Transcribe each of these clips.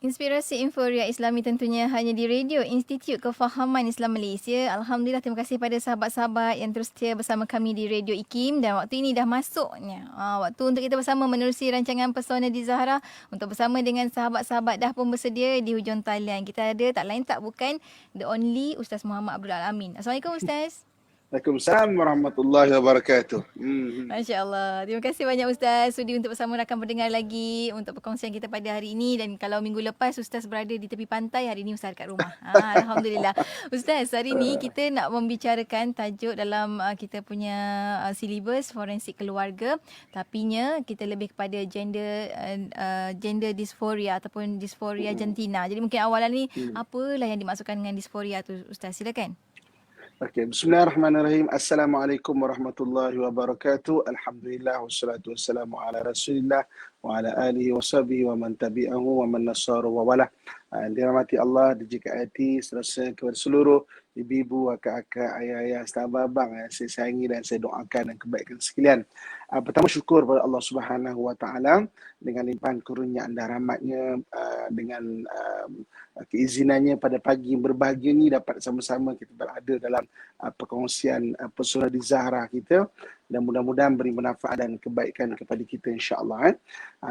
Inspirasi Inforia Islami tentunya hanya di Radio Institut Kefahaman Islam Malaysia. Alhamdulillah, terima kasih pada sahabat-sahabat yang terus setia bersama kami di Radio IKIM, dan waktu ini dah masuknya waktu untuk kita bersama menerusi rancangan Pesona di Zahra untuk bersama dengan sahabat-sahabat dah pun bersedia di hujung talian. Kita ada tak lain tak bukan the only Ustaz Muhammad Abdul Alamin. Assalamualaikum Ustaz. Waalaikumsalam warahmatullahi wabarakatuh. Masya Allah. Terima kasih banyak Ustaz sudi untuk bersama rakan pendengar lagi untuk perkongsian kita pada hari ini. Dan kalau minggu lepas Ustaz berada di tepi pantai, hari ini Ustaz dekat rumah. Alhamdulillah. Ustaz, hari ini kita nak membicarakan tajuk dalam kita punya silibus forensik keluarga. Tapinya kita lebih kepada gender dysphoria ataupun dysphoria jantina. Jadi mungkin awalan ni apalah yang dimaksudkan dengan dysphoria tu Ustaz? Silakan. Okey, bismillahirrahmanirrahim. Assalamualaikum warahmatullahi wabarakatuh. Alhamdulillah wassalatu wassalamu ala Rasulillah wa ala alihi wa sahbihi wa man tabi'ahu wa man nasaru wa wala. Dirahmati Allah, dijikati serasa kepada seluruh ibu-ibu, akak-akak, ayah-ayah, sahabat abang yang saya sayangi dan saya doakan dan kebaikan sekalian. Pertama, syukur kepada Allah Subhanahu wa taala dengan limpahan kurnia dan rahmatnya, dengan keizinannya pada pagi yang berbahagia ni dapat sama-sama kita berada dalam perkongsian Pesona di Zahra kita, dan mudah-mudahan beri manfaat dan kebaikan kepada kita insya-Allah.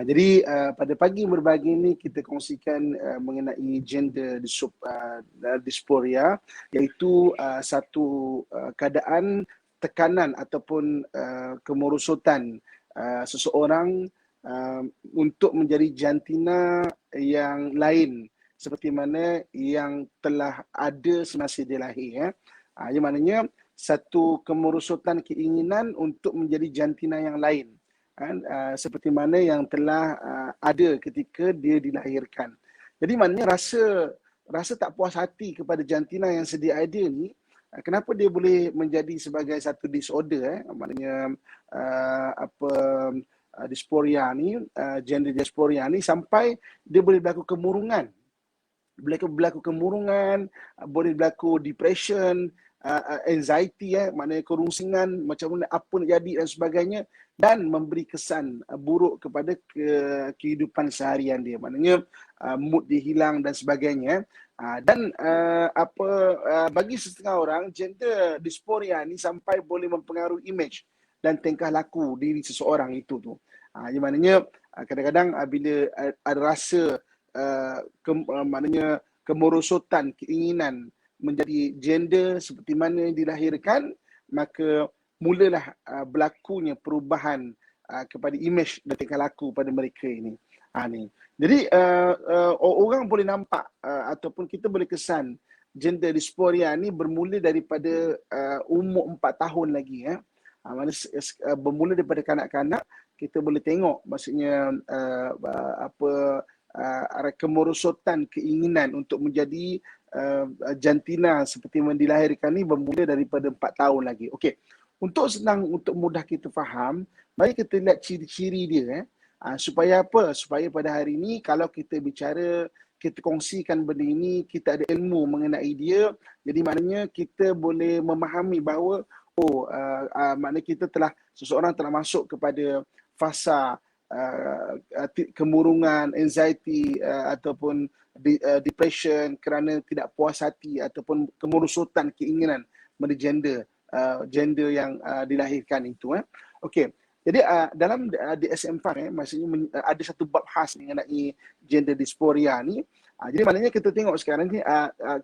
Jadi pada pagi yang berbahagia ni kita kongsikan mengenai gender dysphoria, iaitu satu keadaan tekanan ataupun kemerosotan seseorang untuk menjadi jantina yang lain seperti mana yang telah ada semasa dia lahir. Yang maknanya satu kemerosotan keinginan untuk menjadi jantina yang lain, seperti mana yang telah ada ketika dia dilahirkan. Jadi maknanya rasa tak puas hati kepada jantina yang sedia ada ni, kenapa dia boleh menjadi sebagai satu disorder, maknanya dysphoria ni, gender dysphoria ni, sampai dia boleh berlaku kemurungan. Boleh berlaku depression, anxiety, maknanya kerungsingan, macam mana apa nak jadi dan sebagainya, dan memberi kesan buruk kepada kehidupan seharian dia, maknanya mood dia hilang dan sebagainya. Dan bagi setengah orang, gender dysphoria ni sampai boleh mempengaruhi image dan tingkah laku diri seseorang itu tu. Yang maknanya kadang-kadang bila ada rasa maknanya kemerosotan keinginan menjadi gender seperti mana dilahirkan, maka mulalah berlakunya perubahan kepada image dan tingkah laku pada mereka ini. Jadi orang boleh nampak ataupun kita boleh kesan gender dysphoria ni bermula daripada umur 4 tahun lagi. Bermula daripada kanak-kanak, kita boleh tengok maksudnya kemerosotan keinginan untuk menjadi jantina seperti yang dilahirkan ni bermula daripada 4 tahun lagi. Okey. Untuk mudah kita faham, mari kita lihat ciri-ciri dia. Supaya apa? Supaya pada hari ini kalau kita bicara, kita kongsikan benda ini, kita ada ilmu mengenai dia, jadi maknanya kita boleh memahami bahawa maknanya seseorang telah masuk kepada fasa kemurungan, anxiety ataupun depression kerana tidak puas hati ataupun kemerosotan keinginan menjadi gender yang dilahirkan itu. Okey. Jadi dalam DSM-5 maksudnya ada satu bab khas mengenai gender dysphoria ni. Jadi maknanya kita tengok sekarang ni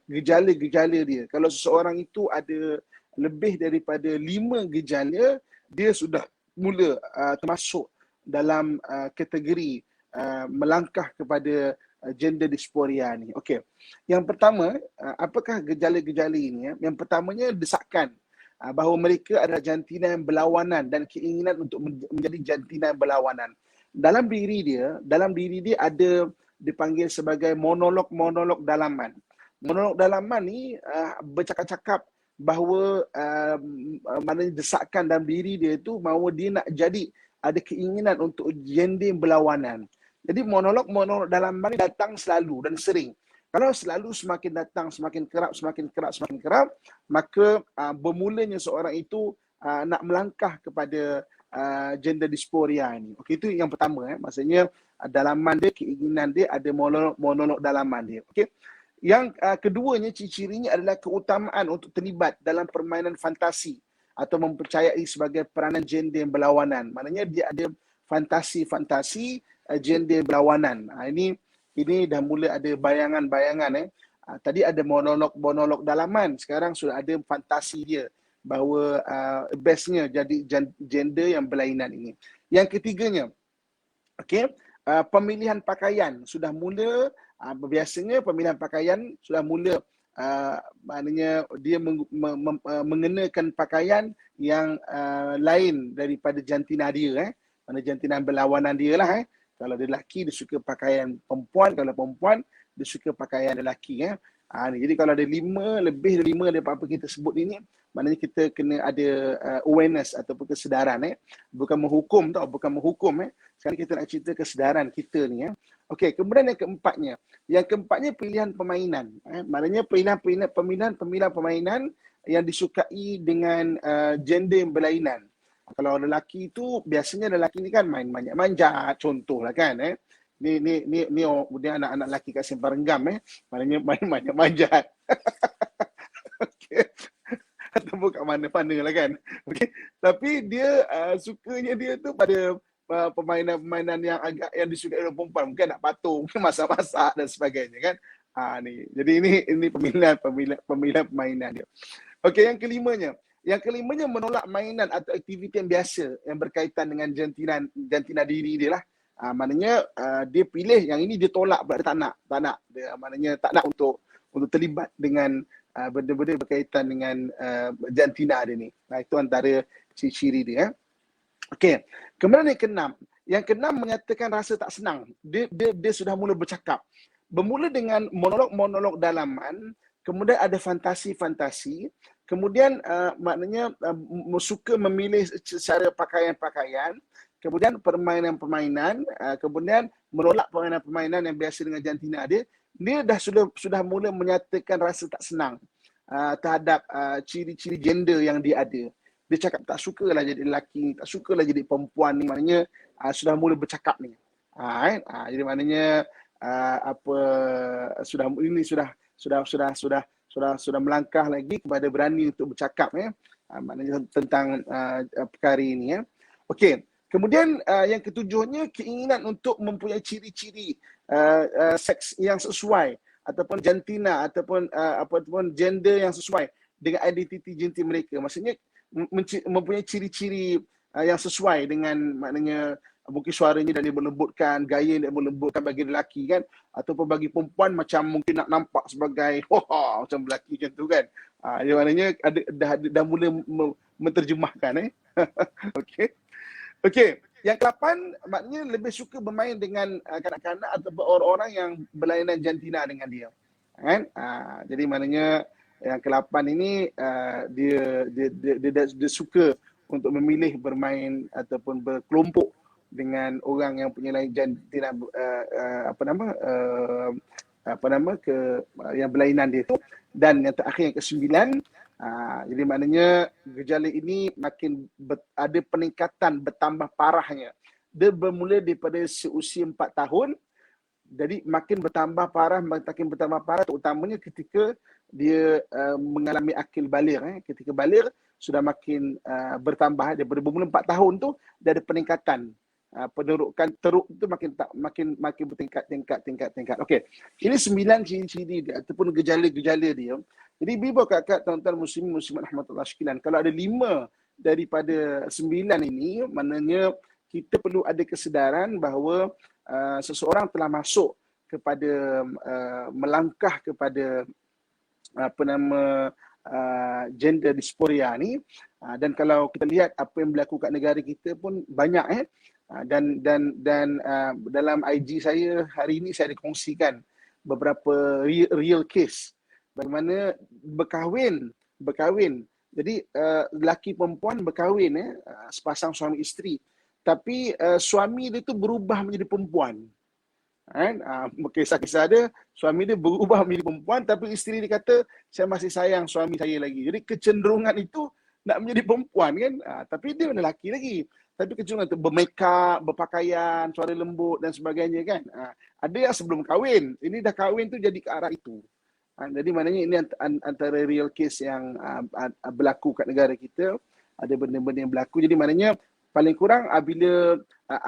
gejala-gejala dia. Kalau seseorang itu ada lebih daripada 5 gejala, dia sudah mula termasuk dalam kategori melangkah kepada gender dysphoria ni. Okey. Yang pertama, apakah gejala-gejala ini? Yang pertamanya desakan bahawa mereka adalah jantina yang berlawanan dan keinginan untuk menjadi jantina yang berlawanan. Dalam diri dia ada dipanggil sebagai monolog dalaman. Monolog dalaman ni bercakap-cakap bahawa maknanya desakan dalam diri dia itu bahawa dia nak jadi, ada keinginan untuk gender yang berlawanan. Jadi monolog dalaman ni datang selalu dan sering. Kalau selalu semakin datang, semakin kerap, maka bermulanya seorang itu nak melangkah kepada gender dysphoria ni. Okey, itu yang pertama. Maksudnya dalaman dia, keinginan dia, ada monolog dalaman dia. Okey. Yang keduanya, ciri-cirinya adalah keutamaan untuk terlibat dalam permainan fantasi atau mempercayai sebagai peranan gender yang berlawanan. Maknanya dia ada fantasi-fantasi gender berlawanan. Ini dah mula ada bayangan-bayangan. Tadi ada monolog dalaman, sekarang sudah ada fantasi dia bahawa bestnya jadi gender yang berlainan ini. Yang ketiganya, okey, pemilihan pakaian sudah mula. Biasanya pemilihan pakaian sudah mula, maknanya dia mengenakan pakaian yang lain daripada jantina dia. Mana jantina berlawanan dia lah. Kalau dia lelaki, dia suka pakaian perempuan. Kalau perempuan, dia suka pakaian lelaki. Jadi kalau ada lebih dari 5 daripada apa kita sebut ini, maknanya kita kena ada awareness ataupun kesedaran. Bukan menghukum tau, bukan menghukum. Sekarang kita nak cerita kesedaran kita ni. Okey, kemudian yang keempatnya. Yang keempatnya pilihan permainan. Maknanya pemilihan permainan yang disukai dengan gender yang berlainan. Kalau lelaki tu, biasanya lelaki ni kan main manjat, contohlah kan. Ni dia anak-anak lelaki kat Simpang Renggam. Maknanya main manjat. Okey. Ataupun kat mana-mana lah kan. Okey. Tapi dia sukanya dia tu pada permainan-permainan yang agak yang disukai oleh perempuan. Mungkin nak patung, masak-masak dan sebagainya kan. Jadi ini pemilihan permainan dia. Okey, yang kelimanya. Yang kelimanya menolak mainan atau aktiviti yang biasa yang berkaitan dengan jantina diri dia lah. Maknanya dia pilih yang ini, dia tolak, dia tak nak. Dia maknanya tak nak untuk terlibat dengan benda-benda berkaitan dengan jantina dia ni. Itu antara ciri-ciri dia. Okey. Kemudian yang keenam. Yang keenam menyatakan rasa tak senang. Dia sudah mula bercakap. Bermula dengan monolog dalaman, kemudian ada fantasi-fantasi, kemudian maknanya suka memilih secara pakaian-pakaian, kemudian permainan-permainan, kemudian menolak permainan-permainan yang biasa dengan jantina dia. Dia dah sudah mula menyatakan rasa tak senang terhadap ciri-ciri gender yang dia ada. Dia cakap tak sukalah jadi lelaki, tak sukalah jadi perempuan ni, maknanya sudah mula bercakap ni. Jadi maknanya sudah melangkah lagi kepada berani untuk bercakap maknanya tentang perkara ini. Okey. Kemudian yang ketujuhnya, keinginan untuk mempunyai ciri-ciri seks yang sesuai ataupun jantina ataupun gender yang sesuai dengan identiti gender mereka. Maksudnya mempunyai ciri-ciri yang sesuai dengan, maknanya mungkin suaranya dah dilembutkan, gaya dia melembutkan bagi lelaki kan, ataupun bagi perempuan macam mungkin nak nampak sebagai macam lelaki macam tu kan. Dia maknanya dah mula menterjemahkan. Okey. Yang ke-8, maknanya lebih suka bermain dengan kanak-kanak atau orang-orang yang berlainan jantina dengan dia. Kan? Jadi maknanya yang ke-8 ini dia suka untuk memilih bermain ataupun berkelompok dengan orang yang punya lain jantina yang berlainan dia tu. Dan yang terakhir, yang ke-9, jadi maknanya gejala ini makin ada peningkatan, bertambah parahnya. Dia bermula daripada seusia 4 tahun. Jadi makin bertambah parah, terutamanya ketika dia mengalami akil baligh. Ketika baligh sudah makin bertambah. Daripada bermula 4 tahun tu, dia ada peningkatan. Penerukan teruk tu makin bertingkat. Okey. Ini 9 ciri-ciri dia ataupun gejala-gejala dia. Jadi bibo kakak, tuan-tuan muslimat rahmatullah sekalian, kalau ada 5 daripada 9 ini, maknanya kita perlu ada kesedaran bahawa seseorang telah masuk kepada melangkah kepada gender dysphoria ni. Dan kalau kita lihat apa yang berlaku kat negara kita pun banyak dan dalam IG saya hari ini saya ada kongsikan beberapa real case bagaimana berkahwin. Jadi lelaki perempuan berkahwin sepasang suami isteri, tapi suami dia tu berubah menjadi perempuan. Kisah-kisah dia, suami dia berubah menjadi perempuan, tapi isteri dia kata saya masih sayang suami saya lagi. Jadi kecenderungan itu nak menjadi perempuan kan, tapi dia lelaki lagi. Tapi kecenderungan untuk bermakeup, berpakaian, suara lembut dan sebagainya kan. Ada yang sebelum kahwin, ini dah kahwin tu jadi ke arah itu. Jadi maknanya ini antara real case yang berlaku kat negara kita. Ada benda-benda yang berlaku. Jadi maknanya paling kurang bila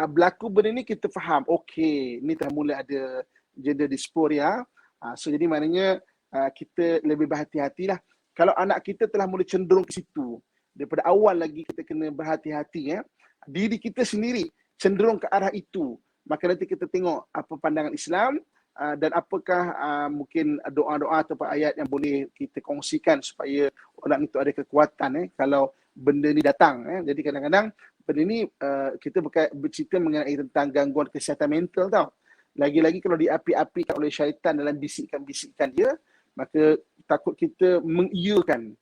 berlaku benda ni kita faham. Okey, ni dah mula ada gender dysphoria. So jadi maknanya kita lebih berhati-hatilah. Kalau anak kita telah mula cenderung ke situ, daripada awal lagi kita kena berhati-hati. Diri kita sendiri cenderung ke arah itu. Maka nanti kita tengok apa pandangan Islam dan apakah mungkin doa-doa atau ayat yang boleh kita kongsikan supaya orang itu ada kekuatan kalau benda ni datang. Jadi kadang-kadang benda ni kita bercerita mengenai tentang gangguan kesihatan mental tau. Lagi-lagi kalau diapi-apikan oleh syaitan dalam bisikan-bisikan dia, maka takut kita mengiyakan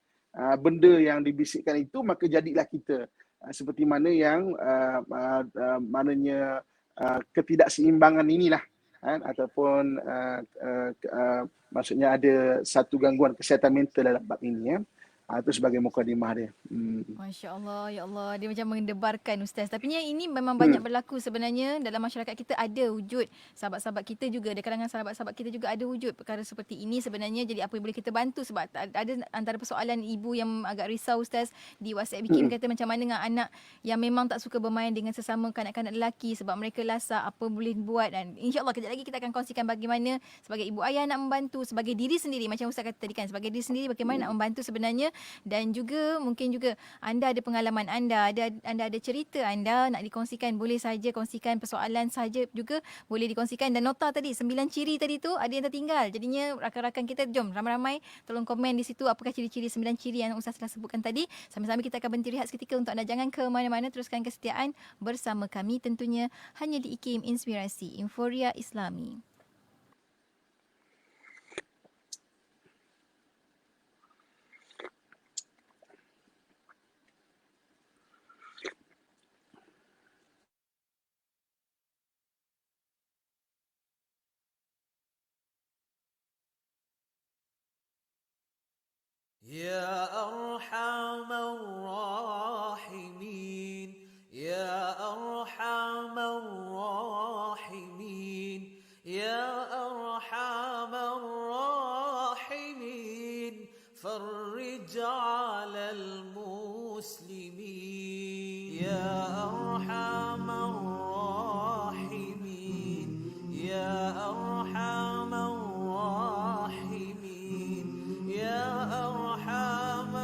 benda yang dibisikkan itu, maka jadilah kita seperti mana yang maknanya ketidakseimbangan inilah ataupun maksudnya ada satu gangguan kesihatan mental dalam bab ini. Itu sebagai mukadimah dia. Masya Allah, ya Allah. Dia macam mendebarkan Ustaz. Tapi ini memang banyak berlaku sebenarnya dalam masyarakat kita, ada wujud. Sahabat-sahabat kita juga, di kalangan sahabat-sahabat kita juga ada wujud perkara seperti ini sebenarnya. Jadi apa yang boleh kita bantu, sebab ada antara persoalan ibu yang agak risau Ustaz di WhatsApp bikin kata macam mana dengan anak yang memang tak suka bermain dengan sesama kanak-kanak lelaki sebab mereka lasak, apa boleh buat. Dan insya-Allah kejap lagi kita akan kongsikan bagaimana sebagai ibu ayah nak membantu, sebagai diri sendiri macam Ustaz kata tadi kan, sebagai diri sendiri bagaimana nak membantu sebenarnya. Dan juga mungkin juga anda ada pengalaman anda ada cerita anda nak dikongsikan, boleh saja kongsikan, persoalan saja juga boleh dikongsikan. Dan nota tadi 9 ciri tadi tu ada yang tertinggal, jadinya rakan-rakan kita jom ramai-ramai tolong komen di situ apakah ciri-ciri 9 ciri yang Ustaz telah sebutkan tadi. Sama-sama kita akan berhenti rehat seketika untuk anda jangan ke mana-mana, teruskan kesetiaan bersama kami tentunya hanya di IKIM Inspirasi Inforia Islami. يا أرحم الراحمين يا أرحم الراحمين يا أرحم الراحمين فرج على المسلمين يا أرحم الراحمين يا أرحم الراحمين يا أرحم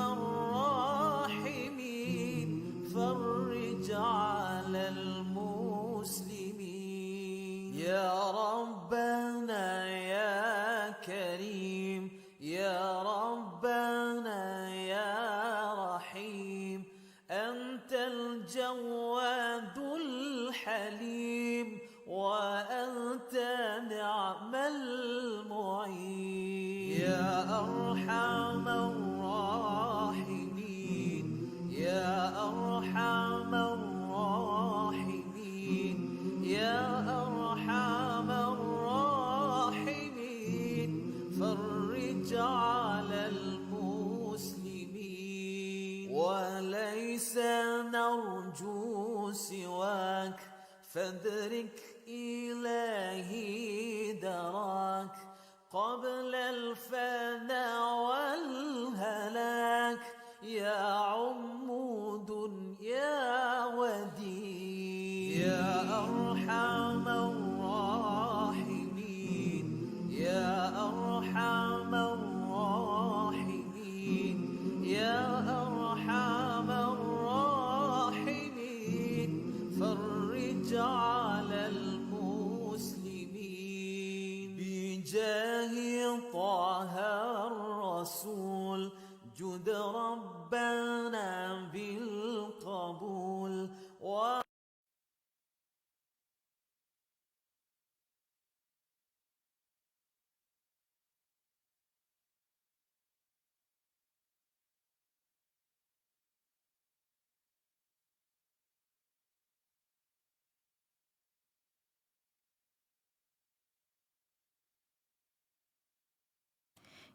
الراحمين فرج على المسلمين يا ربنا يا كريم يا ربنا يا رحيم أنت الجواد الحليم وأنت نعم المعين يا أرحم الراحمين يا أرحم الراحمين يا أرحم الراحمين فرج على المسلمين وليس نرجو سواك فادرك إلهي دراك قبل الفناء والهلاك يا عمود يا ودين يا أرحم الراحمين يا أرحم الراحمين يا أرحم الراحمين فرج على المسلمين بجاه طه الرسول جد ربنا بالقبول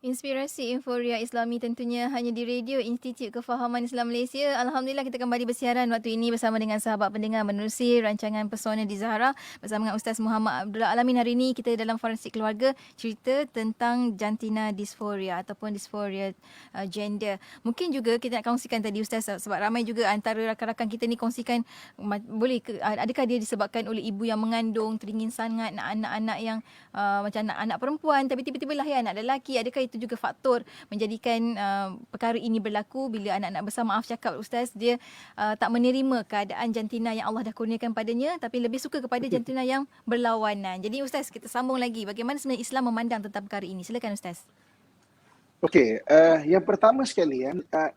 Inspirasi Inforia Islami tentunya hanya di Radio Institut Kefahaman Islam Malaysia. Alhamdulillah kita kembali bersiaran waktu ini bersama dengan sahabat pendengar menerusi rancangan Pesona di Zahra bersama dengan Ustaz Muhammad Abdullah Alamin. Hari ini kita dalam Forensik Keluarga cerita tentang jantina dysphoria ataupun dysphoria gender. Mungkin juga kita nak kongsikan tadi Ustaz, sebab ramai juga antara rakan-rakan kita ni kongsikan boleh ke, adakah dia disebabkan oleh ibu yang mengandung, teringin sangat nak anak-anak yang macam anak perempuan tapi tiba-tiba lahir anak lelaki. Adakah itu juga faktor menjadikan perkara ini berlaku bila anak-anak besar, maaf cakap Ustaz, dia tak menerima keadaan jantina yang Allah dah kurniakan padanya tapi lebih suka kepada jantina yang berlawanan. Jadi Ustaz, kita sambung lagi bagaimana sebenarnya Islam memandang tentang perkara ini. Silakan Ustaz. Okey, yang pertama sekali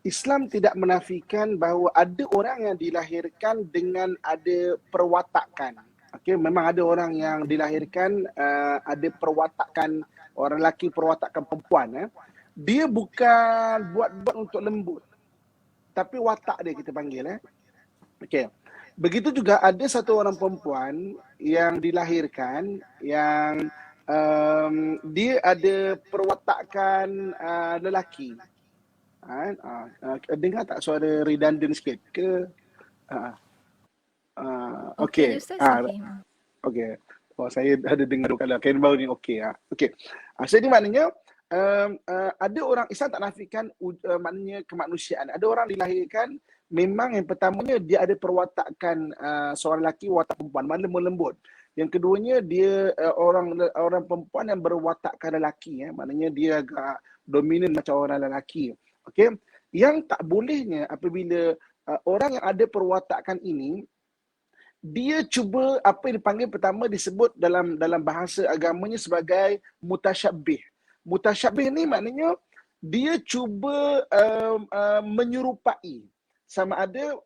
Islam tidak menafikan bahawa ada orang yang dilahirkan dengan ada perwatakan. Okey, memang ada orang yang dilahirkan ada perwatakan orang lelaki, perwatakan perempuan. Dia bukan buat untuk lembut, tapi watak dia kita panggil. Okey. Begitu juga ada satu orang perempuan yang dilahirkan yang dia ada perwatakan lelaki. Dengar tak suara redundant sikit ke? Okey. Ustaz. Okey. Okey. Oh, saya ada dengar dua kali. Kain baru ni okey. Okey. Jadi maknanya ada orang Islam tak nafikan maknanya kemanusiaan. Ada orang dilahirkan memang yang pertamanya dia ada perwatakan seorang lelaki, watak perempuan, mana lembut. Yang keduanya dia orang perempuan yang berwatakkan lelaki, maknanya dia agak dominan macam orang lelaki. Okey. Yang tak bolehnya apabila orang yang ada perwatakan ini dia cuba apa yang dipanggil pertama disebut dalam bahasa agamanya sebagai mutasyabbih. Mutasyabbih ni maknanya dia cuba menyerupai, sama ada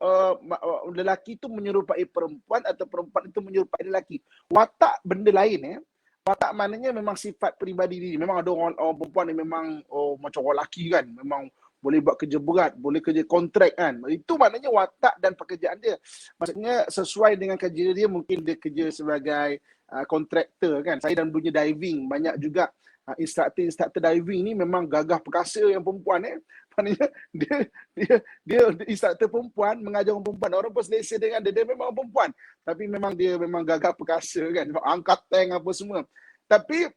lelaki itu menyerupai perempuan atau perempuan itu menyerupai lelaki. Watak benda lain. Watak maknanya memang sifat peribadi diri. Memang ada orang perempuan yang memang macam orang lelaki kan, memang boleh buat kerja berat, boleh kerja kontrak kan. Itu maknanya watak dan pekerjaan dia. Maksudnya sesuai dengan kerja dia, mungkin dia kerja sebagai kontraktor kan. Saya dalam dunia diving, banyak juga instruktor diving ni memang gagah perkasa yang perempuan. Maknanya dia instruktor perempuan, mengajar orang perempuan. Orang pun selesa dengan dia memang perempuan. Tapi memang dia memang gagah perkasa kan. Angkat tank apa semua. Tapi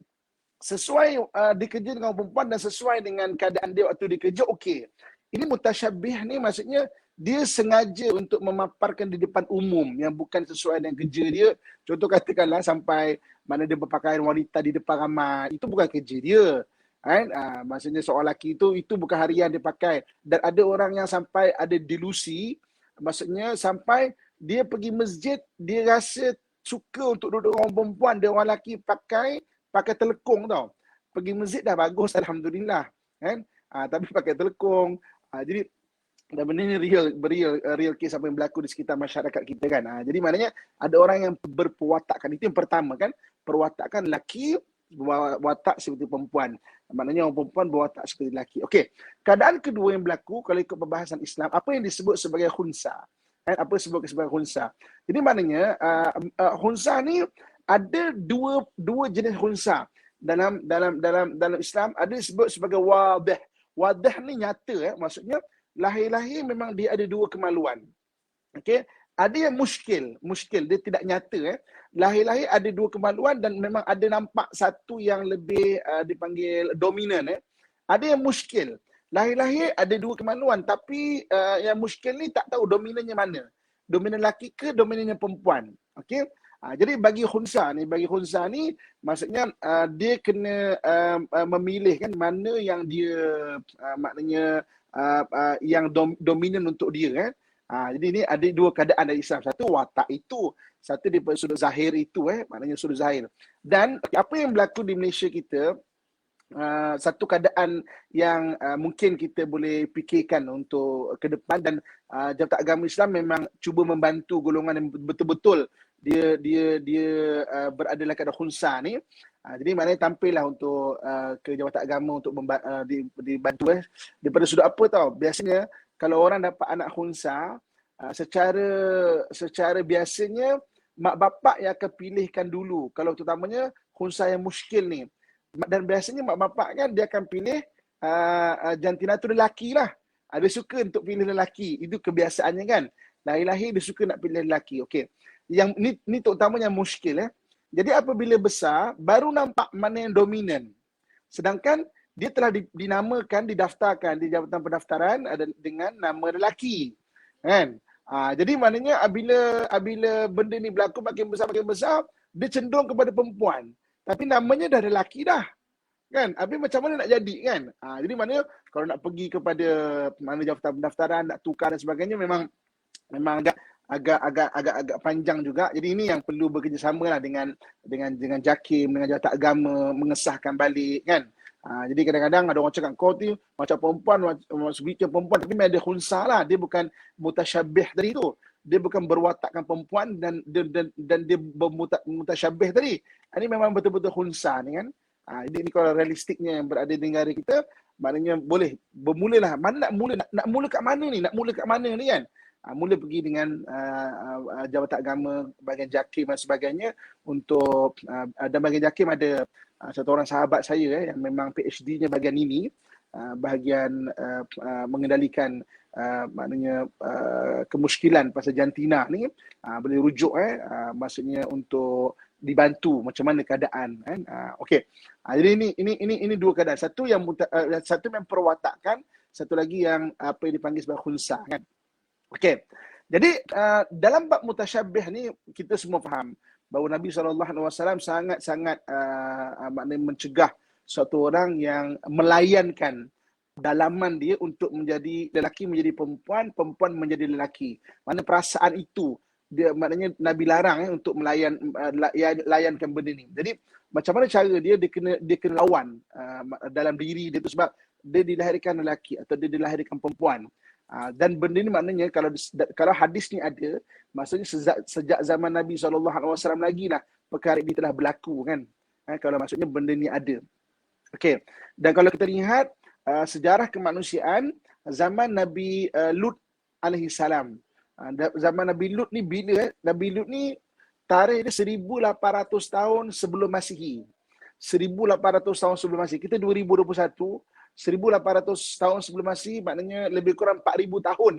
sesuai dikerja dengan perempuan dan sesuai dengan keadaan dia waktu dikerja, okey. Ini mutasyabbih ni maksudnya dia sengaja untuk memaparkan di depan umum yang bukan sesuai dengan kerja dia. Contoh katakanlah sampai mana dia berpakaian wanita di depan ramai, itu bukan kerja dia. Kan? Maksudnya seorang lelaki itu bukan harian dia pakai. Dan ada orang yang sampai ada delusi, maksudnya sampai dia pergi masjid, dia rasa suka untuk duduk dengan orang perempuan, dia orang lelaki pakai telekung tau. Pergi masjid dah bagus, alhamdulillah, kan? Tapi pakai telekung. Jadi dan benda ni real case apa yang berlaku di sekitar masyarakat kita kan. Jadi maknanya ada orang yang berperwatakan. Itu yang pertama kan, perwatakan lelaki watak seperti perempuan. Maknanya orang perempuan berwatak seperti lelaki. Okey. Keadaan kedua yang berlaku kalau ikut perbahasan Islam, apa yang disebut sebagai khunsa. Apa disebut sebagai khunsa. Jadi maknanya khunsa ni ada dua jenis khunsa dalam Islam. Ada disebut sebagai wadih. Wadih ni nyata, maksudnya lahir-lahir memang dia ada dua kemaluan. Okey, ada yang muskil dia tidak nyata. Lahir-lahir ada dua kemaluan dan memang ada nampak satu yang lebih dipanggil dominan. Ada yang muskil, lahir-lahir ada dua kemaluan tapi yang muskil ni tak tahu dominannya mana. Dominan lelaki ke dominannya perempuan. Okey. Jadi bagi khunsa ni maksudnya dia kena memilih kan mana yang dia maknanya yang dominan untuk dia. Jadi ini ada dua keadaan dari Islam. Satu watak itu, satu daripada sudut zahir itu, maknanya sudut zahir. Dan apa yang berlaku di Malaysia kita, satu keadaan yang mungkin kita boleh fikirkan untuk ke depan, dan Jabatan Agama Islam memang cuba membantu golongan yang betul-betul dia berada dalam keadaan khunsa ni. Jadi maknanya tampillah untuk ke Jabatan Agama untuk dibantu daripada sudut apa tau. Biasanya kalau orang dapat anak khunsa, secara biasanya mak bapak yang akan pilihkan dulu kalau terutamanya khunsa yang muskil ni. Dan biasanya mak bapak kan dia akan pilih jantina tu lelaki lah. Dia suka untuk pilih lelaki. Itu kebiasaannya kan. Lahir-lahir dia suka nak pilih lelaki. Okey. Yang ni terutamanya muskil. Jadi apabila besar, baru nampak mana yang dominan. Sedangkan dia telah dinamakan, didaftarkan di jabatan pendaftaran dengan nama lelaki. Kan? Jadi maknanya apabila benda ni berlaku makin besar, dia cenderung kepada perempuan. Tapi namanya dah lelaki dah. Kan? Habis macam mana nak jadi kan? Jadi maknanya kalau nak pergi kepada mana jabatan pendaftaran, nak tukar dan sebagainya memang agak panjang juga. Jadi ini yang perlu bekerjasama lah dengan JAKIM, dengan jabatan agama, mengesahkan balik kan. Jadi kadang-kadang ada orang cakap kau tu macam perempuan, macam perempuan, tapi ada khunsa lah. Dia bukan mutasyabih tadi tu. Dia bukan berwatakkan perempuan dan dia mutasyabih tadi. Ini memang betul-betul khunsa ni kan. Ini kalau realistiknya yang berada di negara kita, maknanya boleh bermulalah. Mana nak mula kat mana ni? Nak mula kat mana ni kan? Mula pergi dengan jabatan agama, bahagian JAKIM dan sebagainya untuk dan bahagian JAKIM ada satu orang sahabat saya yang memang PhD-nya bahagian ini, bahagian mengendalikan maknanya kemuskilan pasal jantina ni, boleh rujuk maksudnya untuk dibantu macam mana keadaan kan. Okey. Jadi ini dua keadaan. Satu yang perwatakan, satu lagi yang apa yang dipanggil sebagai khunsa kan. Okey. Jadi dalam bab mutasyabih ni kita semua faham bahawa Nabi SAW sangat-sangat maknanya mencegah suatu orang yang melayankan dalaman dia untuk menjadi lelaki menjadi perempuan, perempuan menjadi lelaki. Mana perasaan itu dia maknanya Nabi larang untuk layankan benda ni. Jadi macam mana cara dia kena lawan dalam diri dia tu sebab dia dilahirkan lelaki atau dia dilahirkan perempuan. Dan benda ni maknanya kalau hadis ni ada, maksudnya sejak zaman Nabi SAW lagi lah perkara ini telah berlaku kan. Kalau maksudnya benda ni ada. Okey. Dan kalau kita lihat sejarah kemanusiaan zaman Nabi Lut alaihi salam. Zaman Nabi Lut ni bila? Nabi Lut ni tarikh dia 1800 tahun sebelum Masihi. 1800 tahun sebelum Masihi. Kita 2021. 1800 tahun sebelum Masihi maknanya lebih kurang 4000 tahun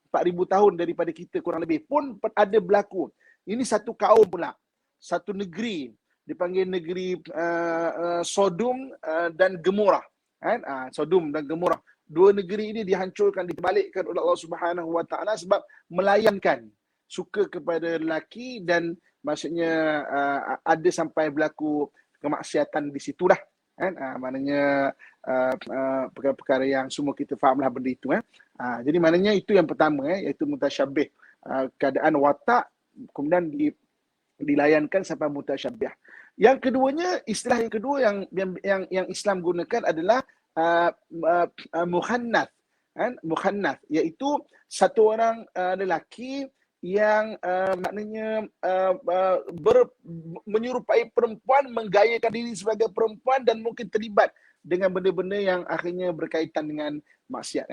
4000 tahun daripada kita kurang lebih pun ada berlaku. Ini satu kaum pula, satu negeri dipanggil negeri Sodom dan Gomorrah kan. Sodom dan Gomorrah, dua negeri ini dihancurkan, dibalikkan oleh Allah Subhanahu Wa Taala sebab melayankan, suka kepada lelaki dan maksudnya ada sampai berlaku kemaksiatan di situlah kan. Maknanya perkara-perkara yang semua kita fahamlah benda itu jadi maknanya itu yang pertama iaitu mutasyabih, keadaan watak kemudian dilayankan sampai mutasyabih. Yang keduanya, istilah yang kedua yang Islam gunakan adalah mukhannath kan. Mukhannath iaitu satu orang lelaki yang maknanya menyerupai perempuan, menggayakan diri sebagai perempuan dan mungkin terlibat dengan benda-benda yang akhirnya berkaitan dengan maksiat.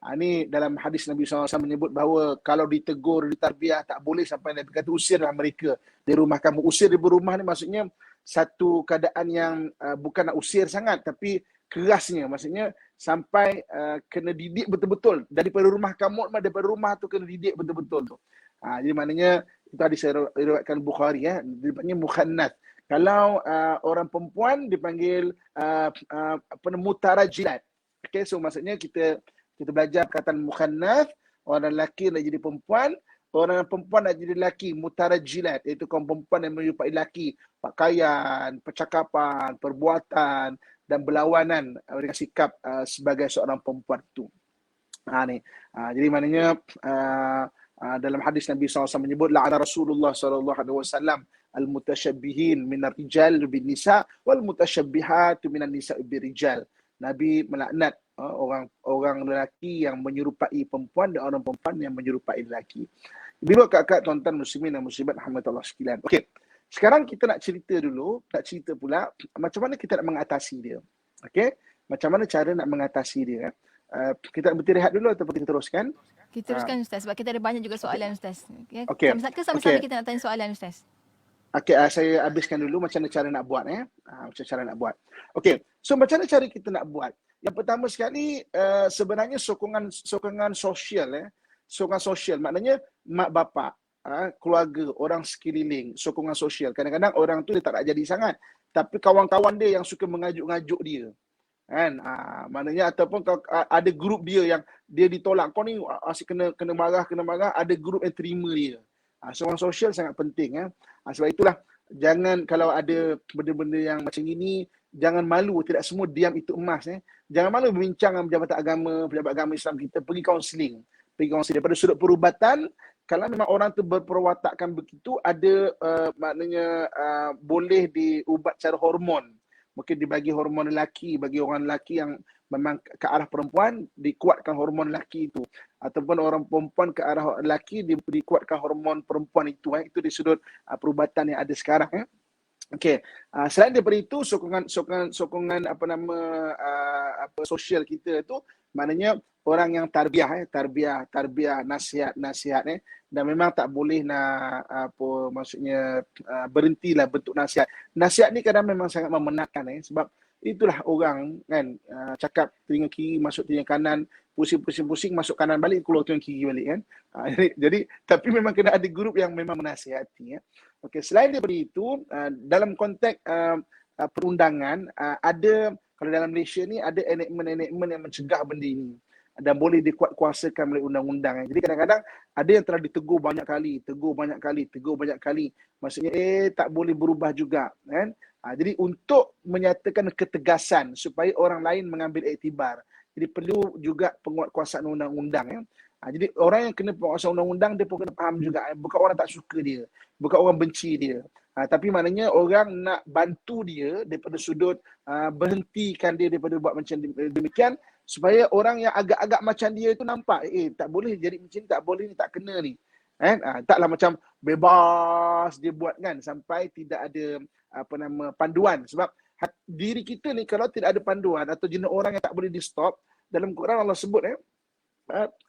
Ini dalam hadis Nabi SAW menyebut bahawa kalau ditegur, ditarbiah, tak boleh sampai Nabi kata usirlah mereka dari rumah kamu. Usir dari rumah ni maksudnya satu keadaan yang bukan nak usir sangat tapi kerasnya, maksudnya sampai kena didik betul-betul daripada rumah kamu, daripada rumah tu kena didik betul-betul tu. Jadi maknanya itu hadis diriwayatkan Bukhari dipanggil mukhannath. Kalau orang perempuan dipanggil mutarajjilat. Okey, so maksudnya kita belajar perkataan mukhannath, orang lelaki nak jadi perempuan, orang perempuan nak jadi lelaki, mutarajjilat, iaitu kaum perempuan yang menyerupai lelaki, pakaian, percakapan, perbuatan dan berlawanan dengan sikap sebagai seorang perempuan itu. Jadi maknanya dalam hadis Nabi SAW menyebut la'ana Rasulullah SAW al-mutasyabbihin minar rijal bin nisa wal mutasyabbihat minan nisa bir rijal. Nabi melaknat orang lelaki yang menyerupai perempuan dan orang perempuan yang menyerupai lelaki. Bila kakak tuan-tuan muslimin dan muslimat rahmatullah sekalian. Okey. Sekarang kita nak cerita pula macam mana kita nak mengatasi dia. Okey? Macam mana cara nak mengatasi dia. Kita berhenti rehat dulu atau kita teruskan? Kita teruskan Ustaz sebab kita ada banyak juga soalan Ustaz. Okey. Sama-sama kita nak tanya soalan Ustaz. Okey, saya habiskan dulu macam mana cara nak buat Macam cara nak buat. Okey. So macam mana cara kita nak buat? Yang pertama sekali sebenarnya sokongan sosial. Sokongan sosial maknanya mak bapak, keluarga, orang sekeliling, sokongan sosial. Kadang-kadang orang tu dia tak nak jadi sangat, tapi kawan-kawan dia yang suka mengajuk-ngajuk dia. Kan, maknanya ataupun ada grup dia yang dia ditolak, kau ni asyik kena marah, ada grup yang terima dia. Sokongan sosial sangat penting. Sebab itulah, jangan kalau ada benda-benda yang macam ini, jangan malu, tidak semua diam itu emas. Jangan malu berbincang dengan pejabat agama Islam kita, pergi kaunseling daripada sudut perubatan. Kalau memang orang tu berperwatakan begitu, ada maknanya boleh diubat cara hormon. Mungkin dibagi hormon lelaki, bagi orang lelaki yang memang ke arah perempuan, dikuatkan hormon lelaki itu. Ataupun orang perempuan ke arah lelaki, dikuatkan hormon perempuan itu. Itu di sudut perubatan yang ada sekarang. Okey. Selain daripada itu, sokongan sosial kita itu, maknanya orang yang tarbiyah, nasihat. Dan memang tak boleh nak berhentilah bentuk nasihat. Nasihat ni kadang memang sangat memenatkan, sebab itulah orang kan, cakap telinga kiri masuk telinga kanan, pusing masuk kanan balik, keluar telinga kiri balik kan. Jadi tapi memang kena ada grup yang memang menasihati. Okey, selain daripada itu, dalam konteks perundangan, ada, kalau dalam Malaysia ni ada enactment yang mencegah benda ini dan boleh dikuatkuasakan oleh undang-undang. Jadi kadang-kadang ada yang telah ditegur banyak kali. Maksudnya tak boleh berubah juga kan. Jadi untuk menyatakan ketegasan supaya orang lain mengambil iktibar, jadi perlu juga penguatkuasaan undang-undang. Jadi orang yang kena penguatkuasaan undang-undang, dia pun kena faham juga. Bukan orang tak suka dia, bukan orang benci dia. Tapi maknanya orang nak bantu dia daripada sudut berhentikan dia daripada buat macam demikian, supaya orang yang agak-agak macam dia itu nampak, tak boleh jadi macam ni, tak boleh ni, tak kena ni. Taklah macam bebas dia buat kan, sampai tidak ada panduan. Sebab diri kita ni kalau tidak ada panduan atau jenis orang yang tak boleh di stop, dalam Quran Allah sebut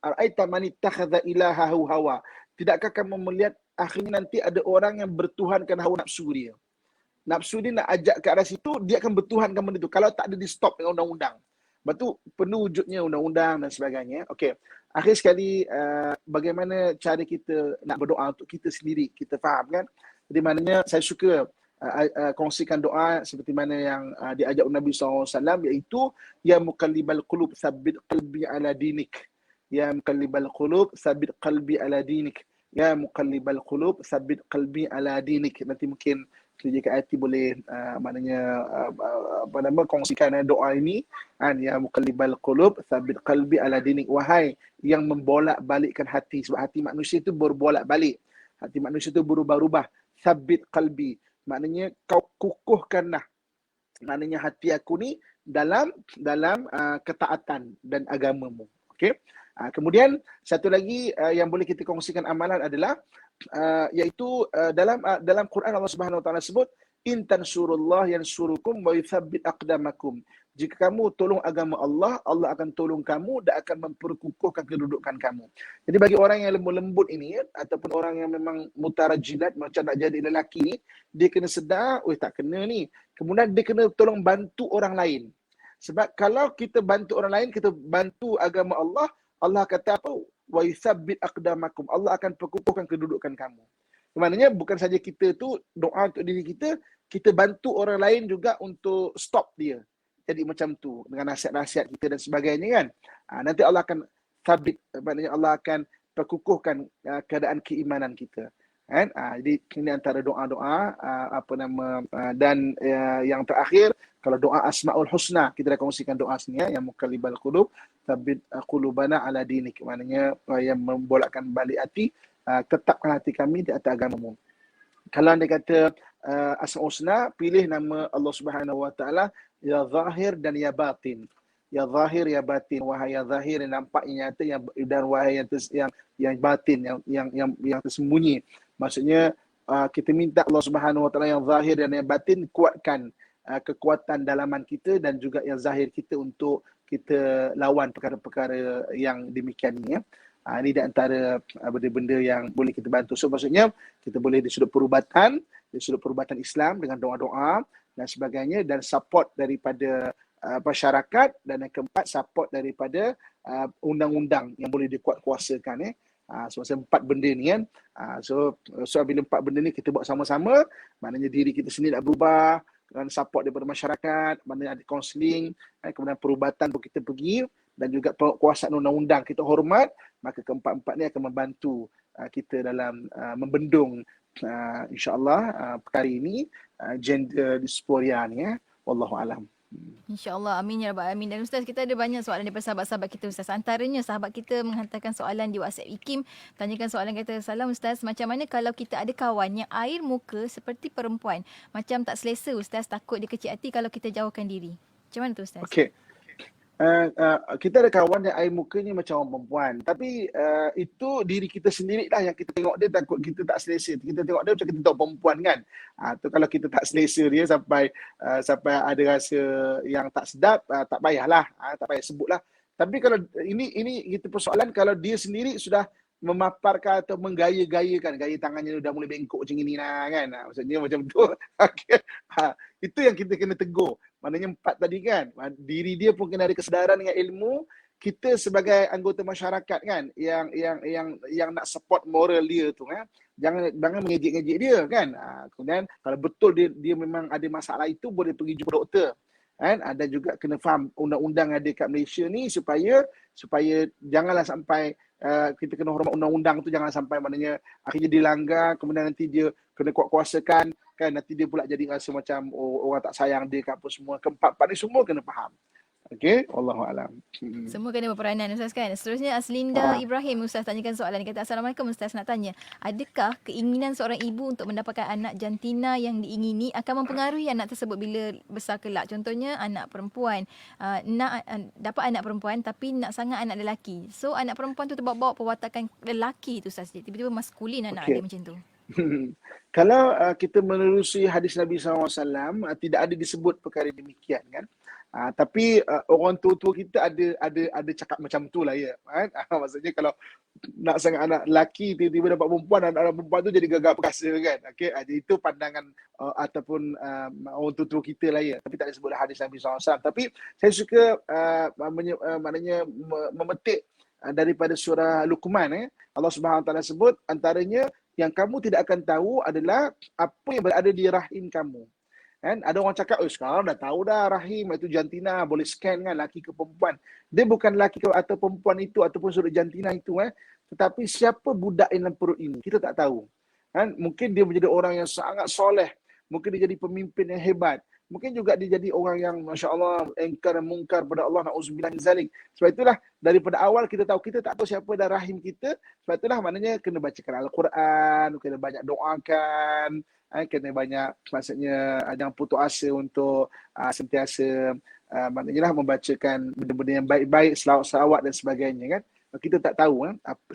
ara'aita man ittakhadha ilahahu hawa. Tidakkah kamu melihat akhirnya nanti ada orang yang bertuhankan hawa nafsu dia. Nafsu dia nak ajak ke arah situ, dia akan bertuhankan benda itu kalau tak ada di stop dengan undang-undang. Lepas tu perlu wujudnya undang-undang dan sebagainya. Okey. Akhir sekali, bagaimana cara kita nak berdoa untuk kita sendiri, kita faham kan? Jadi maknanya saya suka kongsikan doa seperti mana yang diajar Nabi SAW, iaitu ya muqallibal qulub tsabbit qalbi ala dinik. Ya muqallibal qulub tsabbit qalbi ala dinik. Ya muqallibal qulub tsabbit qalbi ala dinik. Nanti mungkin jika hati boleh kongsikan doa ini, ya muqallibal qulub tsabbit qalbi ala dinik. Wahai yang membolak-balikkan hati, sebab hati manusia itu berbolak-balik, hati manusia itu berubah-ubah. Tsabbit qalbi, maknanya kau kukuhkanlah, maknanya hati aku ni dalam ketaatan dan agamamu. Okey. Kemudian satu lagi yang boleh kita kongsikan amalan adalah iaitu dalam Quran Allah Subhanahu Wa Taala sebut, in tansurullah yansurukum wa yuthabbit aqdamakum. Jika kamu tolong agama Allah, Allah akan tolong kamu dan akan memperkukuhkan kedudukan kamu. Jadi bagi orang yang lembut ini, ataupun orang yang memang mutarajilat, macam nak jadi lelaki ni, dia kena sedar, tak kena ni. Kemudian dia kena tolong bantu orang lain. Sebab kalau kita bantu orang lain, kita bantu agama Allah, Allah kata apa? Wa yuthabbit aqdamakum. Allah akan perkukuhkan kedudukan kamu. Maknanya bukan saja kita tu doa untuk diri kita, kita bantu orang lain juga untuk stop dia. Jadi macam tu dengan nasihat-nasihat kita dan sebagainya kan. Nanti Allah akan sabit, maknanya Allah akan perkukuhkan keadaan keimanan kita. Kan? Jadi ini antara doa-doa dan yang terakhir, kalau doa Asmaul Husna, kita dah kongsikan doa sini yang muqallibal qulub tsabbit qulubana ala dinik, maknanya yang membolakkan balik hati, tetapkan hati kami di atas agamamu. Kalau anda kata Asmaul Husna, pilih nama Allah Subhanahu Wa Taala, ya zahir dan ya batin. Ya zahir ya batin, wahai yang zahir yang nampak yang nyata, dan wahai yang batin yang tersembunyi. Maksudnya kita minta Allah Subhanahu Wa Taala yang zahir dan yang batin kuatkan kekuatan dalaman kita dan juga yang zahir kita untuk kita lawan perkara-perkara yang demikian ni. Ini di antara benda-benda yang boleh kita bantu. So maksudnya kita boleh di sudut perubatan Islam dengan doa-doa dan sebagainya, dan support daripada masyarakat, dan yang keempat support daripada undang-undang yang boleh dikuatkuasakan. So masa 4 benda ni kan. So bila 4 benda ni kita buat sama-sama, maknanya diri kita sendiri nak berubah, dan support daripada masyarakat, mana ada kaunseling, kemudian perubatan pun kita pergi, dan juga penguasaan undang-undang kita hormat, maka keempat-empat ni akan membantu kita dalam membendung insya-Allah perkara ini, gender dysphoria ni. Wallahu alam. InsyaAllah. Amin ya rabbal alamin. Dan Ustaz, kita ada banyak soalan daripada sahabat-sahabat kita Ustaz. Antaranya sahabat kita menghantarkan soalan di WhatsApp IKIM. Tanyakan soalan, kata, salam Ustaz, macam mana kalau kita ada kawan yang air muka seperti perempuan? Macam tak selesa Ustaz, takut dia kecil hati kalau kita jauhkan diri. Macam mana tu Ustaz? Okey. Kita ada kawan yang air mukanya macam orang perempuan, tapi itu diri kita sendiri lah yang kita tengok dia takut kita tak selesa. Kita tengok dia macam kita tengok perempuan kan. Tu kalau kita tak selesa dia sampai ada rasa yang tak sedap, tak payahlah, tak payah sebutlah. Tapi kalau ini kita persoalan kalau dia sendiri sudah memaparkan atau menggaya-gayakan, gaya tangannya dah mulai bengkok macam ini lah kan. Maksudnya macam tu. Okay. Itu yang kita kena tegur. Maknanya 4 tadi kan. Diri dia pun kena ada kesedaran dengan ilmu. Kita sebagai anggota masyarakat kan yang nak support moral dia tu kan. Jangan mengejek-ngejek dia kan. Kemudian kalau betul dia memang ada masalah itu, boleh pergi jumpa doktor. Kan? Dan juga kena faham undang-undang ada kat Malaysia ni supaya janganlah sampai kita kena hormat undang-undang tu, jangan sampai maknanya akhirnya dilanggar, kemudian nanti dia kena kuat-kuasakan kan, nanti dia pula jadi rasa macam orang tak sayang dia ke apa semua. Keempat-empat ni semua kena faham. Okey, wallahu alam. Semua kena berperanan Ustaz kan. Seterusnya Aslinda Ibrahim, Ustaz tanyakan soalan. Dia kata, Assalamualaikum Ustaz, nak tanya, adakah keinginan seorang ibu untuk mendapatkan anak jantina yang diingini akan mempengaruhi anak tersebut bila besar kelak? Contohnya anak perempuan, nak dapat anak perempuan tapi nak sangat anak lelaki. So anak perempuan tu terbawa-bawa perwatakan lelaki tu Ustaz. Tiba-tiba maskulin anak dia macam tu. Kalau kita menerusi hadis Nabi SAW, tidak ada disebut perkara demikian kan. Tapi orang tua-tua kita ada cakap macam tu lah ya kan. Maksudnya kalau nak sangat anak lelaki, tiba-tiba dapat perempuan, anak perempuan tu jadi gagap perkasa kan. Okey, itu pandangan ataupun orang tua-tua kita lah ya. Tapi tak disebut hadis Nabi SAW. Tapi saya suka maknanya memetik daripada surah Luqman. Allah Subhanahu Wa Taala sebut antaranya yang kamu tidak akan tahu adalah apa yang berada di rahim kamu. Kan? Ada orang cakap, sekarang dah tahu dah rahim itu jantina, boleh scan kan laki ke perempuan. Dia bukan laki ke atau perempuan itu ataupun sudut jantina itu. Tetapi siapa budak dalam perut ini, kita tak tahu. Kan? Mungkin dia menjadi orang yang sangat soleh. Mungkin dia jadi pemimpin yang hebat. Mungkin juga dia jadi orang yang Masya Allah engkar dan mungkar pada Allah, na'udzubillah min zalik. Sebab itulah daripada awal kita tahu, kita tak tahu siapa dah rahim kita. Sebab itulah maknanya kena bacakan Al-Quran, kena banyak doakan, kena banyak, maksudnya jangan putus asa untuk sentiasa maknanya lah membacakan benda-benda yang baik-baik, selawat-selawat dan sebagainya kan. Kita tak tahu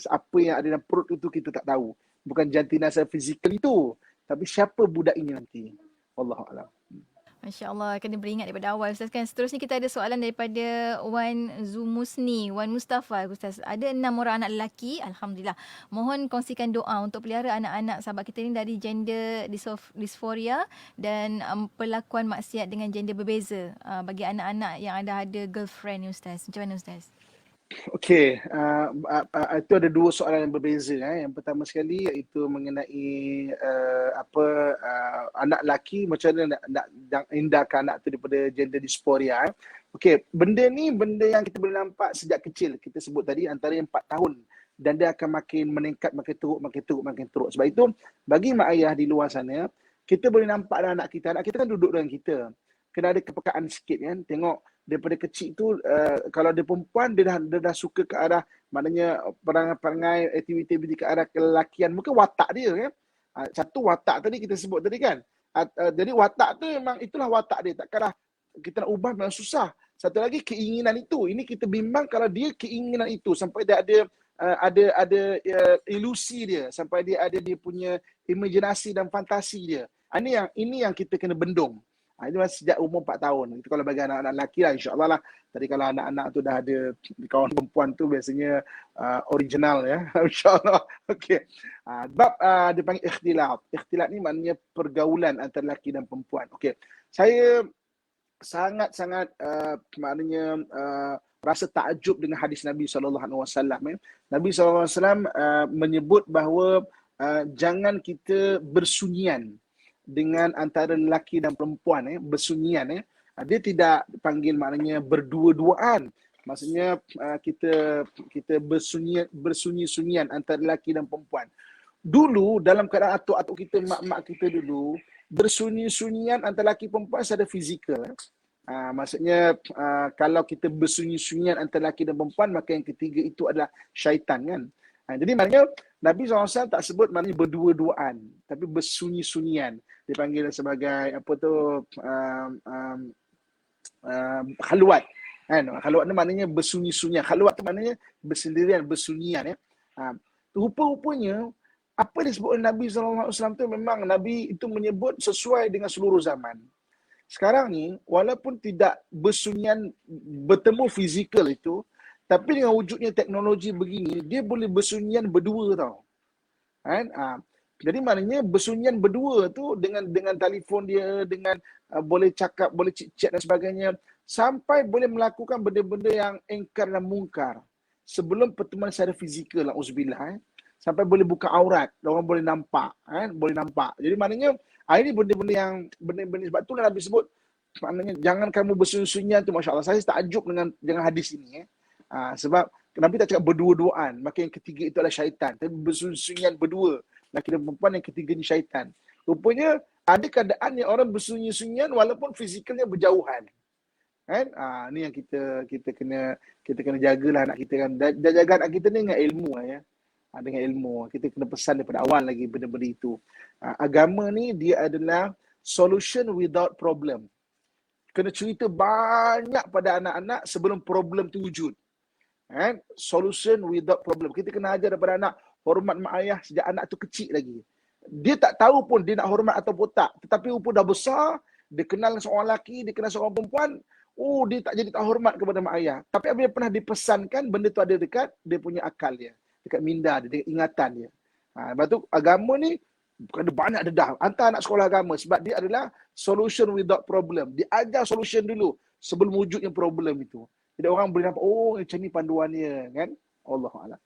apa yang ada dalam perut itu, kita tak tahu. Bukan jantina secara fizikal itu, tapi siapa budak ini nanti. Wallahu a'lam. Masya Allah, kena beringat daripada awal Ustaz kan. Seterusnya kita ada soalan daripada Wan Zumusni, Wan Mustafa Ustaz. Ada 6 orang anak lelaki, Alhamdulillah. Mohon kongsikan doa untuk pelihara anak-anak sahabat kita ni dari gender dysphoria dan perlakuan maksiat dengan gender berbeza bagi anak-anak yang ada girlfriend ni Ustaz. Macam mana Ustaz? Okey, itu ada 2 soalan yang berbeza. Yang pertama sekali iaitu mengenai anak lelaki, macam mana nak hindarkan anak tu daripada gender dysphoria. Okey, benda ni benda yang kita boleh nampak sejak kecil. Kita sebut tadi antara 4 tahun dan dia akan makin meningkat, makin teruk. Sebab itu bagi mak ayah di luar sana, kita boleh nampak anak kita kan duduk dengan kita. Kena ada kepekaan sikit kan, tengok daripada kecil tu kalau dia perempuan dia dah suka ke arah maknanya perangai aktiviti ke arah kelelakian, mungkin watak dia kan. Satu watak tadi kita sebut tadi kan. Jadi watak tu memang itulah watak dia, takkanlah kita nak ubah memang susah. Satu lagi keinginan itu, ini kita bimbang kalau dia keinginan itu sampai dia ada ilusi dia, sampai dia ada dia punya imajinasi dan fantasi dia. Ini yang kita kena bendung. Itu sejak umur 4 tahun. Itu kalau bagi anak-anak lelaki lah, insya-Allah lah. Tadi kalau anak-anak tu dah ada kawan perempuan tu biasanya original ya. Insya-Allah. Okey. Bab dia panggil ikhtilat. Ikhtilat ni maknanya pergaulan antara lelaki dan perempuan. Okey. Saya sangat-sangat maknanya rasa takjub dengan hadis Nabi sallallahu alaihi wasallam. Nabi sallallahu alaihi wasallam menyebut bahawa jangan kita bersunyian dengan antara lelaki dan perempuan, bersunyian. Dia tidak panggil maknanya berdua-duaan. Maksudnya kita bersunyi-sunyian antara lelaki dan perempuan. Dulu dalam keadaan atuk-atuk kita, mak-mak kita dulu, bersunyi-sunyian antara lelaki perempuan secara fizikal. Maksudnya kalau kita bersunyi-sunyian antara lelaki dan perempuan, maka yang ketiga itu adalah syaitan kan. Jadi maknanya Nabi SAW tak sebut maknanya berdua-duaan, tapi bersunyi-sunyian. Dipanggil sebagai apa tu, khalwat. Kan? Khalwat ni maknanya bersunyi-sunyian. Khalwat tu maknanya bersendirian, bersunyian. Rupa-rupanya apa disebut oleh Nabi SAW tu memang Nabi itu menyebut sesuai dengan seluruh zaman. Sekarang ni walaupun tidak bersunyian bertemu fizikal itu, tapi dengan wujudnya teknologi begini, dia boleh bersunyian berdua tau. Kan? Jadi maknanya bersunyian berdua tu dengan telefon dia, dengan boleh cakap, boleh chat dan sebagainya, sampai boleh melakukan benda-benda yang ingkar dan mungkar sebelum pertemuan secara fizikal, auzubillah. Sampai boleh buka aurat, orang boleh nampak, boleh nampak. Jadi maknanya ini benda-benda sebab itulah Nabi sebut maknanya jangan kamu bersunyi-sunyian tu, masya-Allah. Saya takjub dengan hadis ini. Sebab Nabi tak cakap berdua-duaan, maka yang ketiga itu adalah syaitan. Tapi bersunyi-sunyian berdua, lelaki dan perempuan, yang ketiga ni syaitan. Rupanya ada keadaan yang orang bersunyi-sunyian walaupun fizikalnya berjauhan. Kan? Ni yang kita kena jagalah anak kita kan. Dan jaga anak kita ni dengan ilmu lah ya. Dengan ilmu. Kita kena pesan daripada awal lagi benda-benda itu. Agama ni dia adalah solution without problem. Kena cerita banyak pada anak-anak sebelum problem tu wujud. Solution without problem. Kita kena ajar daripada anak hormat mak ayah sejak anak tu kecil lagi. Dia tak tahu pun dia nak hormat atau tak. Tetapi rupa dah besar, dia kenal seorang lelaki, dia kenal seorang perempuan, dia tak jadi tak hormat kepada mak ayah. Tapi apabila pernah dipesankan, benda tu ada dekat dia punya akal dia. Dekat minda dia, dekat ingatan dia. Lepas tu agama ni ada banyak dedah. Hantar anak sekolah agama sebab dia adalah solution without problem. Dia ajar solution dulu sebelum wujudnya problem itu. Jadi orang boleh nampak, macam ni panduannya kan. Allahuakbar.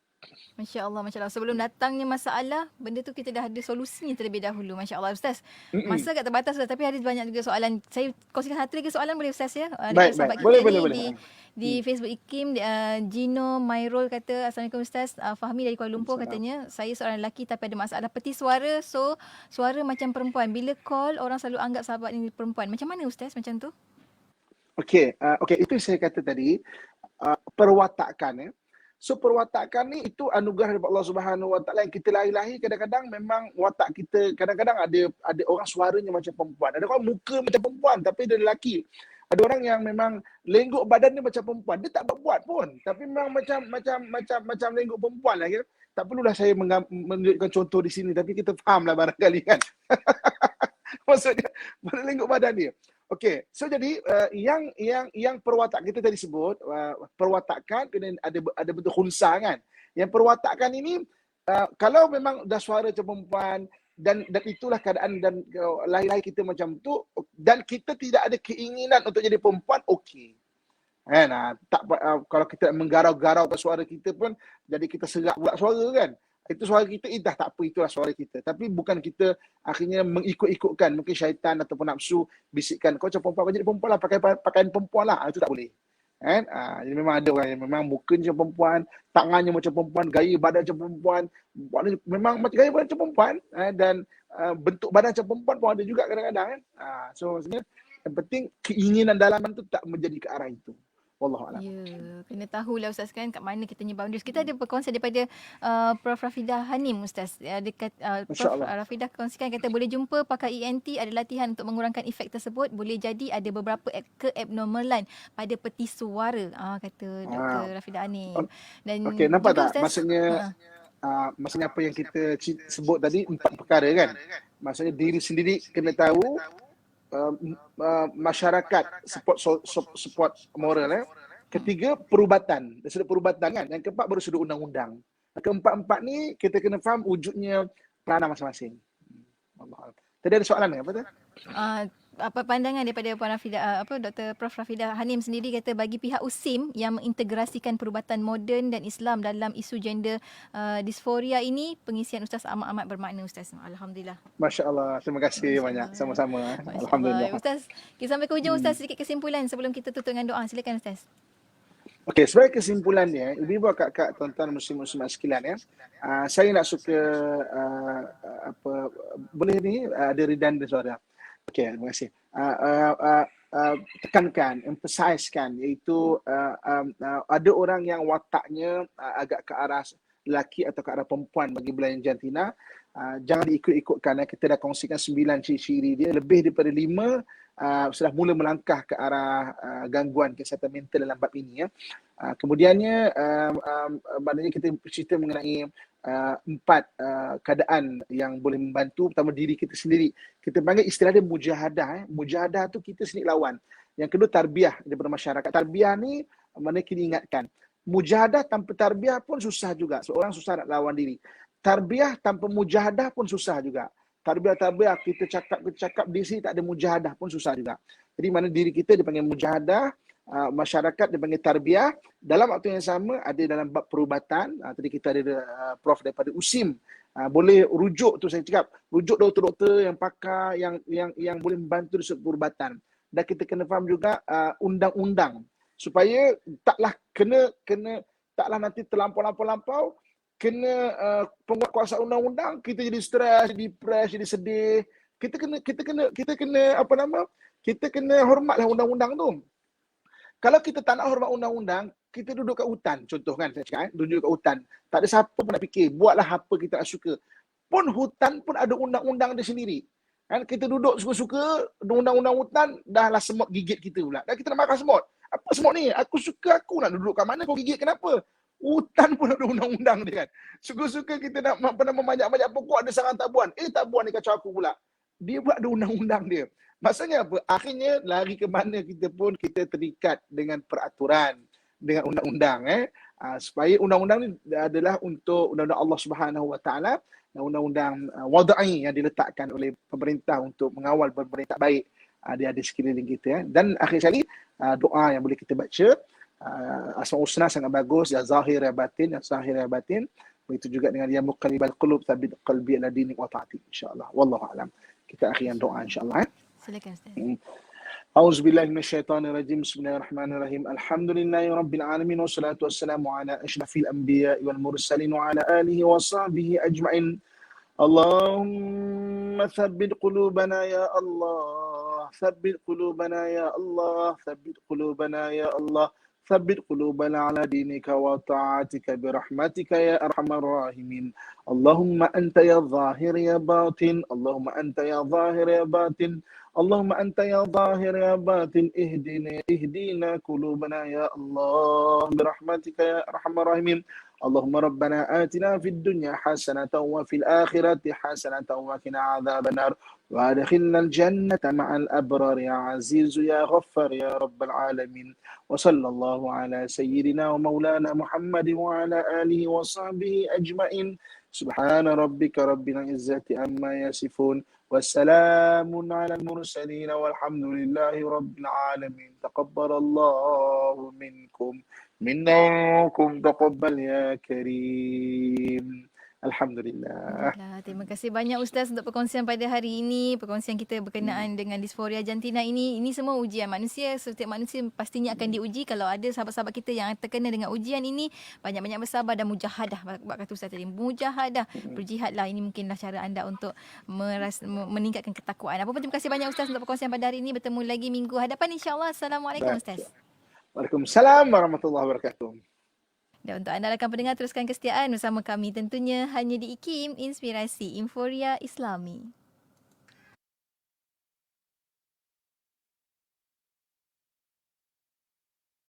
Masya Allah, Masya Allah. Sebelum datangnya masalah, benda tu kita dah ada solusinya terlebih dahulu. Masya Allah, Ustaz. Masa agak terbatas Ustaz, tapi ada banyak juga soalan. Saya kongsikan satu lagi soalan boleh Ustaz ya? Baik. Boleh. Di Facebook Ikim, Gino Mairul kata, Assalamualaikum Ustaz. Fahmi dari Kuala Lumpur katanya, saya seorang lelaki tapi ada masalah peti suara. So, suara macam perempuan. Bila call, orang selalu anggap sahabat ini perempuan. Macam mana Ustaz macam tu? Okey, itu saya kata tadi, perwatakan. So perwatakan ni itu anugerah daripada Allah Subhanahu Wa Taala yang kita lahir-lahir kadang-kadang memang watak kita kadang-kadang ada orang suaranya macam perempuan. Ada orang muka macam perempuan tapi dia lelaki. Ada orang yang memang lenggok badan dia macam perempuan. Dia tak buat pun. Tapi memang macam lenggok perempuan lah. Tak perlulah saya menunjukkan contoh di sini tapi kita fahamlah barangkali kan. Maksudnya pada lenggok badan dia. Okey, so jadi yang perwatakan kita tadi sebut perwatakan kena ada bentuk khunsa kan. Yang perwatakan ini kalau memang dah suara macam perempuan dan itulah keadaan dan lahir-lahir kita macam tu dan kita tidak ada keinginan untuk jadi perempuan, okey. Kan? Kalau kita menggarau-garaukan suara kita pun jadi kita serak pula suara kan. Itu suara kita, dah tak apa, itulah suara kita. Tapi bukan kita akhirnya mengikut-ikutkan. Mungkin syaitan ataupun nafsu bisikkan, kau macam perempuan, kau jadi perempuan lah, pakaian perempuan lah. Itu tak boleh. Kan? Jadi memang ada orang yang memang mukanya macam perempuan, tangannya macam perempuan, gaya badan macam perempuan. Memang gaya badan macam perempuan dan bentuk badan macam perempuan pun ada juga kadang-kadang. Kan? So maksudnya yang penting keinginan dalaman tu tak menjadi ke arah itu. Wallahualam. Ya, kena tahulah Ustaz kan kat mana kita punya boundaries. Kita ada perkongsian daripada Prof. Rafidah Hanim Ustaz. Dekat Prof. Rafidah kongsikan kata boleh jumpa pakai ENT ada latihan untuk mengurangkan efek tersebut. Boleh jadi ada beberapa keabnormalan pada peti suara. Kata Dr. Rafidah Hanim. Dan okey, nampak tak? Ustaz, Maksudnya apa yang kita sebut tadi 4 perkara kan? Maksudnya diri sendiri kena tahu, masyarakat support moral. Ketiga, perubatan. Dari sudut perubatan kan. Yang keempat baru sudut undang-undang. Keempat-empat ni kita kena faham wujudnya peranan masing-masing. Allah. Tadi ada soalan apa tu? apa pandangan daripada Puan Rafidah, Dr. Prof Rafidah Hanim sendiri kata bagi pihak USIM yang mengintegrasikan perubatan moden dan Islam dalam isu gender dysphoria ini, pengisian Ustaz amat-amat bermakna Ustaz. Alhamdulillah. Masya Allah. Terima kasih Masya banyak. Allah. Sama-sama. Masya Alhamdulillah. Allah. Ustaz, kita sampai ke hujung Ustaz, sedikit kesimpulan sebelum kita tutup dengan doa. Silakan Ustaz. Okey, sebagai kesimpulannya, ibu-ibu, kakak, tuan-tuan, muslim-muslimat sekalian ya. Saya nak suka boleh ni ada redundant suara. Okey, terima kasih. Tekankan, emphasizekan, iaitu ada orang yang wataknya agak ke arah lelaki atau ke arah perempuan bagi belayan jantina. Jangan diikut-ikutkan. Kita dah kongsikan 9 ciri-ciri dia, lebih daripada 5 sudah mula melangkah ke arah gangguan kesihatan mental dalam bab ini ya. Kemudiannya maknanya kita cerita mengenai 4 keadaan yang boleh membantu. Pertama, diri kita sendiri. Kita panggil istilah dia mujahadah. Mujahadah tu kita sendiri lawan. Yang kedua, tarbiyah daripada masyarakat. Tarbiyah ni maknanya kita ingatkan. Mujahadah tanpa tarbiyah pun susah juga. Seorang susah nak lawan diri. Tarbiyah tanpa mujahadah pun susah juga. Tarbiyah kita cakap di sini tak ada mujahadah pun susah juga. Jadi mana diri kita dipanggil mujahadah, masyarakat dipanggil tarbiyah. Dalam waktu yang sama ada dalam bab perubatan. Tadi kita ada Prof daripada USIM. Boleh rujuk tu, saya cakap, rujuk doktor-doktor yang pakar yang boleh membantu di perubatan. Dan kita kena faham juga undang-undang supaya taklah taklah nanti terlampau kena penguatkuasaan undang-undang, kita jadi stres, depres, jadi sedih. Kita kena hormatlah undang-undang tu. Kalau kita tak nak hormat undang-undang, kita duduk kat hutan, contoh kan saya cakap, duduk kat hutan. Tak ada siapa pun nak fikir, buatlah apa kita nak suka. Pun hutan pun ada undang-undang dia sendiri. Kan kita duduk suka-suka, undang-undang hutan, dah lah semut gigit kita pula. Dan kita nak makan semut. Apa semut ni? Aku suka, aku nak duduk kat mana, kau gigit kenapa? Hutan pun ada undang-undang dia kan. Suka-suka kita nak memanjat-manjat pokok, ada sarang tabuan. Tabuan ni kacau aku pula. Dia pula ada undang-undang dia. Maksudnya apa? Akhirnya lari ke mana kita pun kita terikat dengan peraturan, dengan undang-undang. Supaya undang-undang ni adalah untuk undang-undang Allah Subhanahu Wa Taala, undang-undang wada'i yang diletakkan oleh pemerintah untuk mengawal pemerintah baik dia ada sekeliling kita. Dan akhir sekali doa yang boleh kita baca. Asmaul Husna sangat bagus, ya zahir ya batin, ya zahir ya batin. Begitu juga dengan ya muqallibal qulub tsabbit qalbi ala dinik wa ta'atik, insyaallah. Wallahu a'lam. Kita akhirkan doa insyaallah. Silakan Ustaz. A'udzubillahi minasyaitonirrajim. Bismillahirrahmanirrahim. Alhamdulillahi rabbil alamin wassalatu wassalamu ala asyrafil anbiya'i wal mursalin wa ala alihi wa sahbihi ajma'in. Allahumma tsabbit qulubana ya Allah. Tsabbit qulubana ya Allah. Tsabbit qulubana ya Allah. ثبت قلوبنا على دينك وطاعتك برحمتك يا أرحم الراحمين. اللهم أنت يا ظاهر يا باطن. اللهم أنت يا ظاهر يا باطن. اللهم أنت يا ظاهر يا باطن. اهدنا قلوبنا يا الله برحمتك يا أرحم الراحمين. اللهم ربنا آتنا في الدنيا حسنة وفي الآخرة حسنة وقنا عذاب النار وادخلنا الجنة مع الأبرار يا عزيز يا غفار يا رب العالمين. وصلى الله على سيدنا ومولانا محمد وعلى آله وصحبه أجمعين. سبحان ربك رب العزة عما يصفون والسلام على المرسلين والحمد لله رب العالمين. تقبل الله منكم منكم تقبل يا كريم. Alhamdulillah. Terima kasih banyak Ustaz untuk perkongsian pada hari ini. Perkongsian kita berkenaan dengan disforia jantina ini. Ini semua ujian manusia. Setiap manusia pastinya akan diuji. Kalau ada sahabat-sahabat kita yang terkena dengan ujian ini, banyak-banyak bersabar dan mujahadah. Kata Ustaz tadi, mujahadah. Berjihadlah. Ini mungkinlah cara anda untuk meningkatkan ketakwaan. Apa pun, terima kasih banyak Ustaz untuk perkongsian pada hari ini. Bertemu lagi minggu hadapan insya-Allah. Assalamualaikum Ustaz. Waalaikumsalam warahmatullahi wabarakatuh. Dan untuk anda rakan pendengar, teruskan kesetiaan bersama kami tentunya hanya di IKIM, Inspirasi Inforia Islami.